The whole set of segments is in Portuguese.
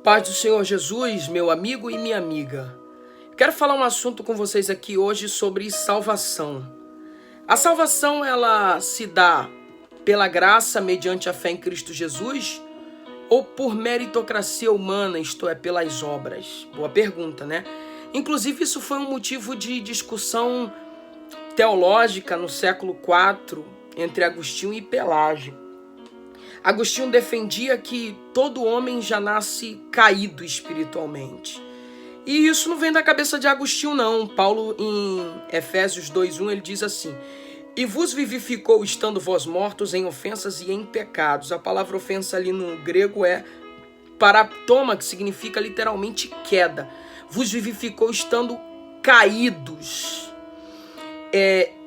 Paz do Senhor Jesus, meu amigo e minha amiga. Quero falar um assunto com vocês aqui hoje sobre salvação. A salvação, ela se dá pela graça mediante a fé em Cristo Jesus ou por meritocracia humana, isto é, pelas obras? Boa pergunta, né? Inclusive, isso foi um motivo de discussão teológica no século IV entre Agostinho e Pelágio. Agostinho defendia que todo homem já nasce caído espiritualmente. E isso não vem da cabeça de Agostinho, não. Paulo, em Efésios 2:1, ele diz assim: "E vos vivificou estando vós mortos em ofensas e em pecados." A palavra ofensa ali no grego é paraptoma, que significa literalmente queda. Vos vivificou estando caídos.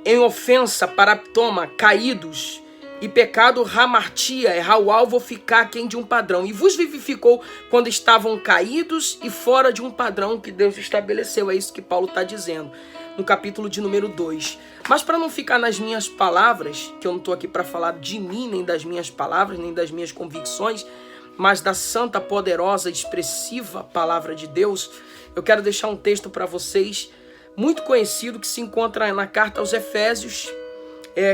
Em ofensa, paraptoma, caídos. E pecado, hamartia, errar o alvo ou ficar aquém de um padrão. E vos vivificou quando estavam caídos e fora de um padrão que Deus estabeleceu. É isso que Paulo está dizendo no capítulo de número 2. Mas para não ficar nas minhas palavras, que eu não estou aqui para falar de mim, nem das minhas palavras, nem das minhas convicções, mas da santa, poderosa, expressiva palavra de Deus, eu quero deixar um texto para vocês, muito conhecido, que se encontra na carta aos Efésios,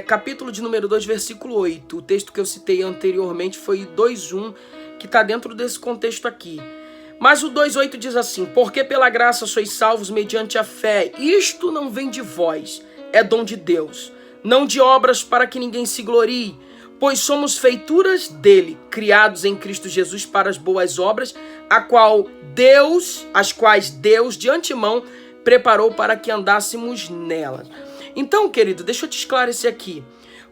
capítulo de número 2, versículo 8. O texto que eu citei anteriormente foi 2:1, que está dentro desse contexto aqui. Mas o 2:8 diz assim: "Porque pela graça sois salvos mediante a fé. Isto não vem de vós, é dom de Deus, não de obras para que ninguém se glorie. Pois somos feituras dele, criados em Cristo Jesus para as boas obras, as quais Deus de antemão preparou para que andássemos nelas." Então, querido, deixa eu te esclarecer aqui.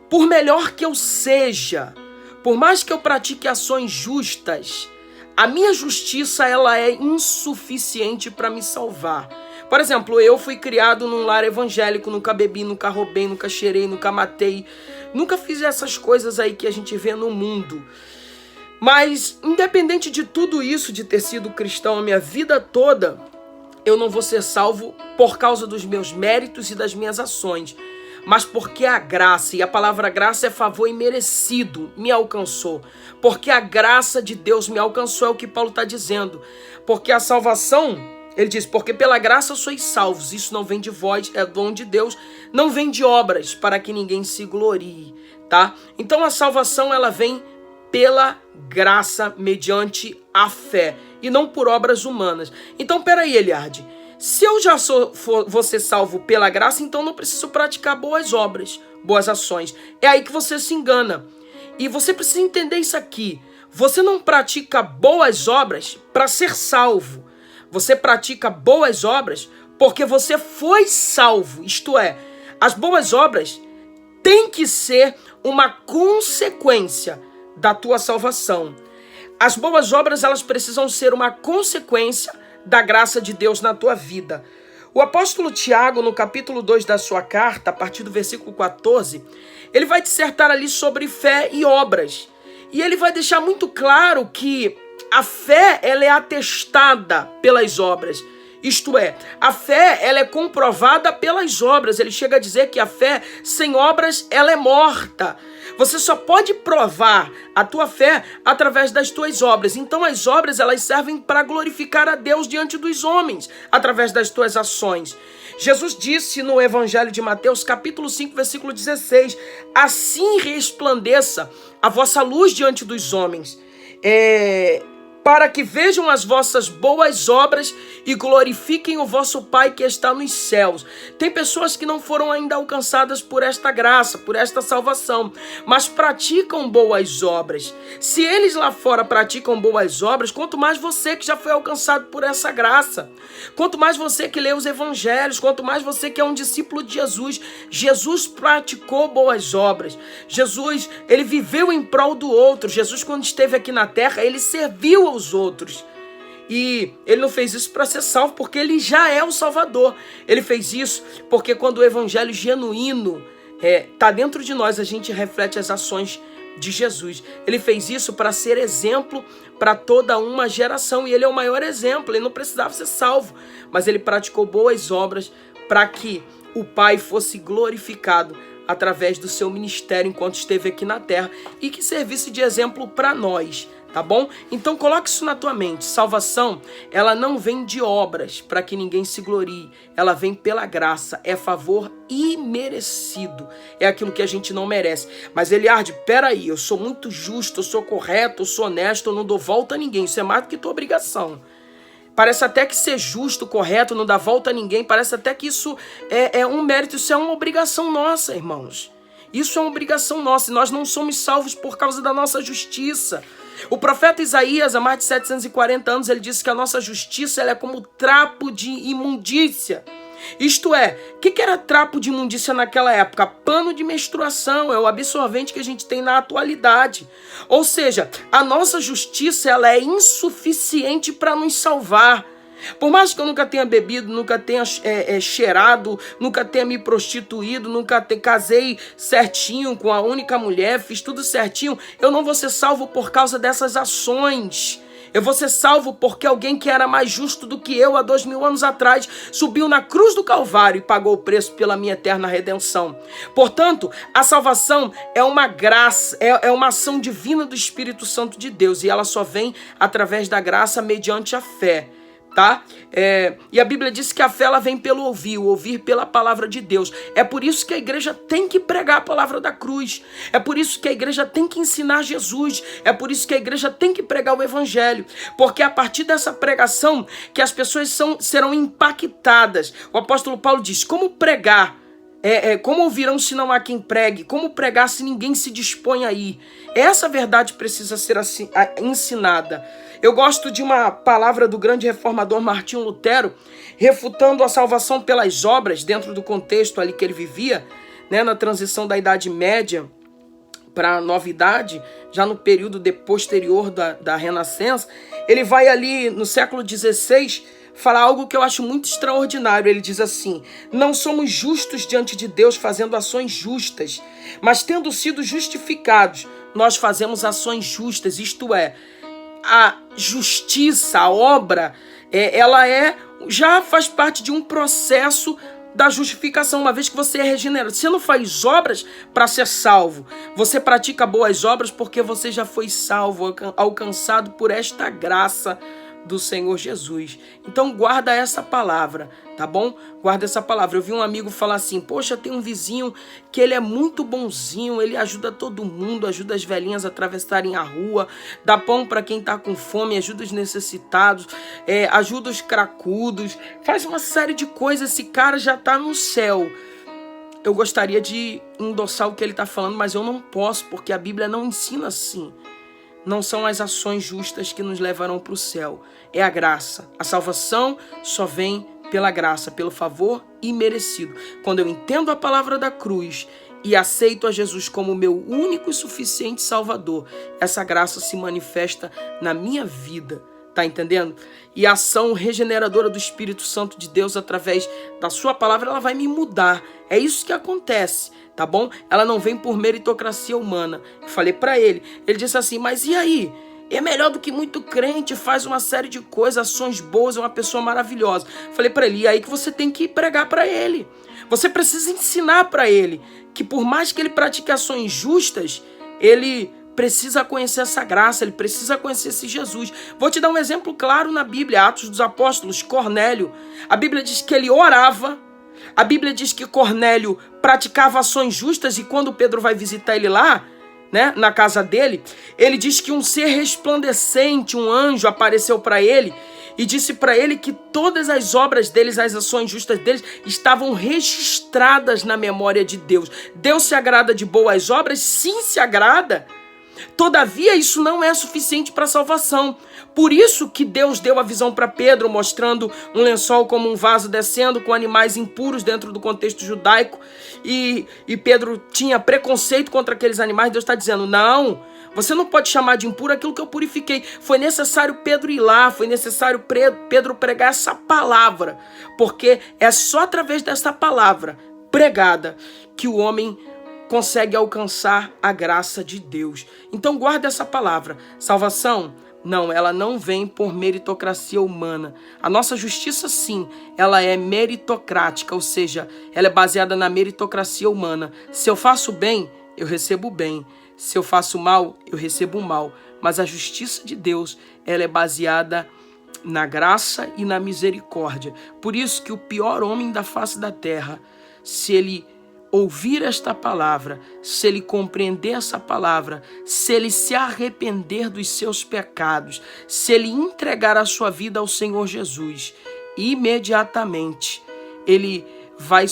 Por melhor que eu seja, por mais que eu pratique ações justas, a minha justiça ela é insuficiente para me salvar. Por exemplo, eu fui criado num lar evangélico, nunca bebi, nunca roubei, nunca cheirei, nunca matei, nunca fiz essas coisas aí que a gente vê no mundo. Mas, independente de tudo isso, de ter sido cristão a minha vida toda, eu não vou ser salvo por causa dos meus méritos e das minhas ações, mas porque a graça, e a palavra graça é favor imerecido, me alcançou. Porque a graça de Deus me alcançou, é o que Paulo está dizendo. Porque a salvação, ele diz, porque pela graça sois salvos, isso não vem de vós, é dom de Deus, não vem de obras, para que ninguém se glorie, tá? Então a salvação, ela vem pela graça, mediante a fé, e não por obras humanas. Então, peraí, Eliardi, se eu já vou ser salvo pela graça, então não preciso praticar boas obras, boas ações. É aí que você se engana. E você precisa entender isso aqui. Você não pratica boas obras para ser salvo. Você pratica boas obras porque você foi salvo. Isto é, as boas obras têm que ser uma consequência da tua salvação. As boas obras, elas precisam ser uma consequência da graça de Deus na tua vida. O apóstolo Tiago, no capítulo 2 da sua carta, a partir do versículo 14, ele vai dissertar ali sobre fé e obras. E ele vai deixar muito claro que a fé, ela é atestada pelas obras. Isto é, a fé, ela é comprovada pelas obras. Ele chega a dizer que a fé sem obras, ela é morta. Você só pode provar a tua fé através das tuas obras. Então as obras, elas servem para glorificar a Deus diante dos homens, através das tuas ações. Jesus disse no Evangelho de Mateus, capítulo 5, versículo 16, "Assim resplandeça a vossa luz diante dos homens, para que vejam as vossas boas obras e glorifiquem o vosso Pai que está nos céus." Tem pessoas que não foram ainda alcançadas por esta graça, por esta salvação, mas praticam boas obras. Se eles lá fora praticam boas obras, quanto mais você que já foi alcançado por essa graça, quanto mais você que lê os evangelhos, quanto mais você que é um discípulo de Jesus. Jesus praticou boas obras. Jesus, ele viveu em prol do outro. Jesus, quando esteve aqui na terra, ele serviu aos outros. E ele não fez isso para ser salvo, porque ele já é o Salvador. Ele fez isso porque quando o evangelho genuíno está dentro de nós, a gente reflete as ações de Jesus. Ele fez isso para ser exemplo para toda uma geração. E ele é o maior exemplo. Ele não precisava ser salvo, mas ele praticou boas obras para que o Pai fosse glorificado através do seu ministério enquanto esteve aqui na terra e que servisse de exemplo para nós, Tá bom? Então coloque isso na tua mente. Salvação, ela não vem de obras para que ninguém se glorie. Ela vem pela graça. É favor imerecido. É aquilo que a gente não merece. Mas Eliardi, peraí, eu sou muito justo, eu sou correto, eu sou honesto, eu não dou volta a ninguém. Isso é mais do que tua obrigação. Parece até que ser justo, correto, não dar volta a ninguém, parece até que isso é um mérito, isso é uma obrigação nossa, irmãos. Isso é uma obrigação nossa e nós não somos salvos por causa da nossa justiça. O profeta Isaías, há mais de 740 anos, ele disse que a nossa justiça ela é como trapo de imundícia. Isto é, o que era trapo de imundícia naquela época? Pano de menstruação, é o absorvente que a gente tem na atualidade. Ou seja, a nossa justiça ela é insuficiente para nos salvar. Por mais que eu nunca tenha bebido, nunca tenha cheirado, nunca tenha me prostituído, casei certinho com a única mulher, fiz tudo certinho, eu não vou ser salvo por causa dessas ações. Eu vou ser salvo porque alguém que era mais justo do que eu há 2000 anos atrás subiu na cruz do Calvário e pagou o preço pela minha eterna redenção. Portanto, a salvação é uma graça, é uma ação divina do Espírito Santo de Deus e ela só vem através da graça mediante a fé. Tá? E a Bíblia diz que a fé ela vem pelo ouvir, o ouvir pela palavra de Deus. É por isso que a igreja tem que pregar a palavra da cruz. É por isso que a igreja tem que ensinar Jesus. É por isso que a igreja tem que pregar o evangelho. Porque é a partir dessa pregação que as pessoas serão impactadas. O apóstolo Paulo diz, como pregar? Como ouvirão se não há quem pregue? Como pregar se ninguém se dispõe a ir? Essa verdade precisa ser ensinada. Eu gosto de uma palavra do grande reformador Martinho Lutero, refutando a salvação pelas obras, dentro do contexto ali que ele vivia, né, na transição da Idade Média para a Nova Idade, já no período posterior da Renascença. Ele vai ali no século XVI falar algo que eu acho muito extraordinário. Ele diz assim: não somos justos diante de Deus fazendo ações justas, mas tendo sido justificados, nós fazemos ações justas, isto é, a justiça, a obra, ela já faz parte de um processo da justificação, uma vez que você é regenerado. Você não faz obras para ser salvo. Você pratica boas obras porque você já foi salvo, alcançado por esta graça do Senhor Jesus. Então guarda essa palavra, tá bom? Guarda essa palavra. Eu vi um amigo falar assim: poxa, tem um vizinho que ele é muito bonzinho, ele ajuda todo mundo, ajuda as velhinhas a atravessarem a rua, dá pão para quem tá com fome, ajuda os necessitados, ajuda os cracudos, faz uma série de coisas. Esse cara já tá no céu. Eu gostaria de endossar o que ele tá falando, mas eu não posso, porque a Bíblia não ensina assim. Não são as ações justas que nos levarão para o céu. É a graça. A salvação só vem pela graça, pelo favor imerecido. Quando eu entendo a palavra da cruz e aceito a Jesus como meu único e suficiente Salvador, essa graça se manifesta na minha vida. Tá entendendo? E a ação regeneradora do Espírito Santo de Deus através da sua palavra, ela vai me mudar. É isso que acontece, tá bom? Ela não vem por meritocracia humana. Eu falei pra ele disse assim: mas e aí? É melhor do que muito crente, faz uma série de coisas, ações boas, é uma pessoa maravilhosa. Eu falei pra ele: e aí que você tem que pregar pra ele. Você precisa ensinar pra ele que por mais que ele pratique ações justas, ele precisa conhecer essa graça, ele precisa conhecer esse Jesus. Vou te dar um exemplo claro na Bíblia, Atos dos Apóstolos, Cornélio. A Bíblia diz que ele orava, a Bíblia diz que Cornélio praticava ações justas, e quando Pedro vai visitar ele lá, né, na casa dele, ele diz que um ser resplandecente, um anjo, apareceu para ele e disse para ele que todas as obras deles, as ações justas deles, estavam registradas na memória de Deus. Deus se agrada de boas obras? Sim, se agrada. Todavia, isso não é suficiente para a salvação. Por isso que Deus deu a visão para Pedro, mostrando um lençol como um vaso descendo com animais impuros dentro do contexto judaico. E Pedro tinha preconceito contra aqueles animais. Deus está dizendo: não, você não pode chamar de impuro aquilo que eu purifiquei. Foi necessário Pedro ir lá, foi necessário Pedro pregar essa palavra, porque é só através dessa palavra pregada que o homem consegue alcançar a graça de Deus. Então guarda essa palavra. Salvação, não, ela não vem por meritocracia humana. A nossa justiça, sim, ela é meritocrática, ou seja, ela é baseada na meritocracia humana. Se eu faço bem, eu recebo bem. Se eu faço mal, eu recebo mal. mas a justiça de Deus, ela é baseada na graça e na misericórdia. Por isso que o pior homem da face da terra, se ele ouvir esta palavra, se ele compreender essa palavra, se ele se arrepender dos seus pecados, se ele entregar a sua vida ao Senhor Jesus, imediatamente ele vai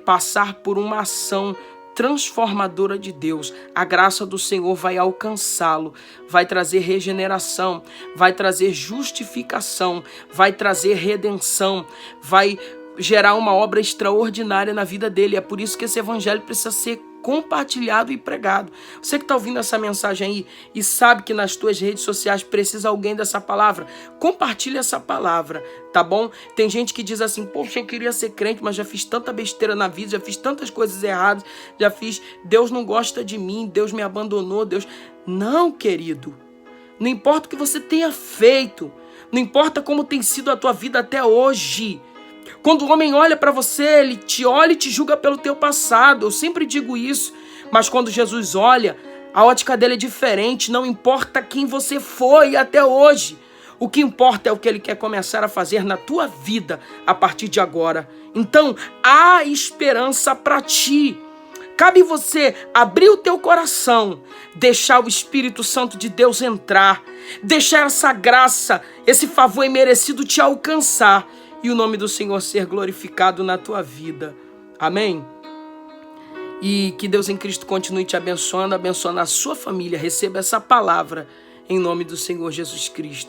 passar por uma ação transformadora de Deus. A graça do Senhor vai alcançá-lo, vai trazer regeneração, vai trazer justificação, vai trazer redenção, vai gerar uma obra extraordinária na vida dele. É por isso que esse evangelho precisa ser compartilhado e pregado. Você que está ouvindo essa mensagem aí e sabe que nas tuas redes sociais precisa alguém dessa palavra, compartilha essa palavra, tá bom? Tem gente que diz assim, poxa, eu queria ser crente, mas já fiz tanta besteira na vida, já fiz tantas coisas erradas, Deus não gosta de mim, Deus me abandonou, Deus... Não, querido, não importa o que você tenha feito, não importa como tem sido a tua vida até hoje. Quando o homem olha para você, ele te olha e te julga pelo teu passado. Eu sempre digo isso. Mas quando Jesus olha, a ótica dele é diferente. Não importa quem você foi até hoje. O que importa é o que ele quer começar a fazer na tua vida a partir de agora. Então, há esperança para ti. Cabe você abrir o teu coração, deixar o Espírito Santo de Deus entrar, deixar essa graça, esse favor imerecido te alcançar e o nome do Senhor ser glorificado na tua vida. Amém? E que Deus em Cristo continue te abençoando, abençoando a sua família. Receba essa palavra em nome do Senhor Jesus Cristo.